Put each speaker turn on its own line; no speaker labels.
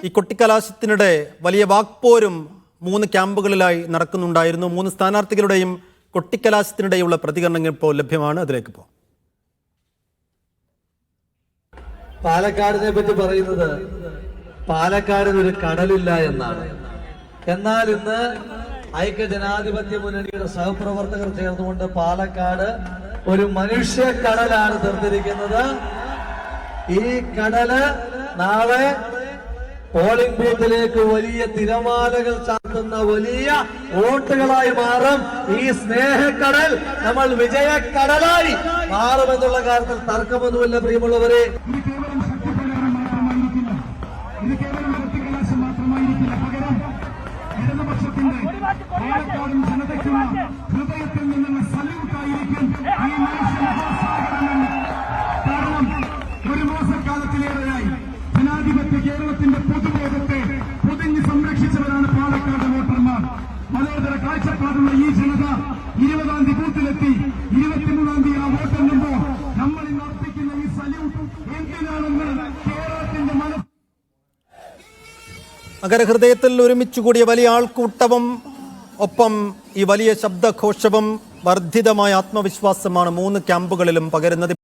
ഈ കൊട്ടിക്കലാശത്തിനിടെ വലിയ വാക്പോരും 3 ക്യാമ്പുകളിലായി നടക്കുന്നുണ്ടായിരുന്നു. 3 സ്ഥാനാർത്ഥികളുടെയും കൊട്ടിക്കലാശത്തിനിടെയുള്ള പ്രതികരണങ്ങൾ ഇപ്പോൾ ലഭ്യമാണ്. അതിലേക്ക് പോകാം.
പാലക്കാടിനെ പറ്റി പറയുന്നത് പാലക്കാടിന് ഒരു കടലില്ല എന്നാണ്. എന്നാൽ ഇന്ന് ഐക്യജനാധിപത്യ മുന്നണിയുടെ സഹപ്രവർത്തകർ ചേർന്നുകൊണ്ട് പാലക്കാട് ഒരു മനുഷ്യ കടലാണ് തീർത്തിരിക്കുന്നത്. ഈ കടല് നാളെ പോളിംഗ് ബൂത്തിലേക്ക് വലിയ തിരമാലകൾ ചാർത്തുന്ന വലിയ വോട്ടുകളായി മാറും. ഈ സ്നേഹക്കടൽ നമ്മൾ വിജയക്കടലായി മാറുമെന്നുള്ള കാര്യത്തിൽ തർക്കമൊന്നുമില്ല. പ്രിയമുള്ളവരെ,
ഇത് കേവലം കൊട്ടിക്കലാശം മാത്രമായിരിക്കില്ല. പകരം ഇടതുപക്ഷത്തിന്റെ പാലക്കാടൻ ജനതയ്ക്കുള്ള ഹൃദയത്തിൽ നിന്നുള്ള സല്യൂട്ടായിരിക്കും ഈ മനുഷ്യമഹാസാഗരമെന്ന്. കാരണം ഒരു മാസക്കാലത്തിലേറെയായി ജനാധിപത്യ കേരളത്തിന്റെ പൊതുബോധത്തെ പൊതിഞ്ഞ് സംരക്ഷിച്ചവരാണ് പാലക്കാട് വോട്ടർമാർ. മതേതര കാഴ്ചപ്പാടുള്ള ഈ ജനത 20-ാം തീയതി ബൂത്തിലെത്തി 23-ാം തീയതി ആ വോട്ടെണ്ണുമ്പോൾ നമ്മൾ ഇന്ന് അർപ്പിക്കുന്ന ഈ സല്യൂട്ട് എന്തിനാണെന്ന് കേരളത്തിന്റെ മനസ്സ്
നഗരഹൃദയത്തിൽ ഒരുമിച്ചുകൂടിയ വലിയ ആൾക്കൂട്ടവും ഒപ്പം ഈ വലിയ ശബ്ദഘോഷവും വർദ്ധിതമായ ആത്മവിശ്വാസമാണ് 3 ക്യാമ്പുകളിലും പകരുന്നത്.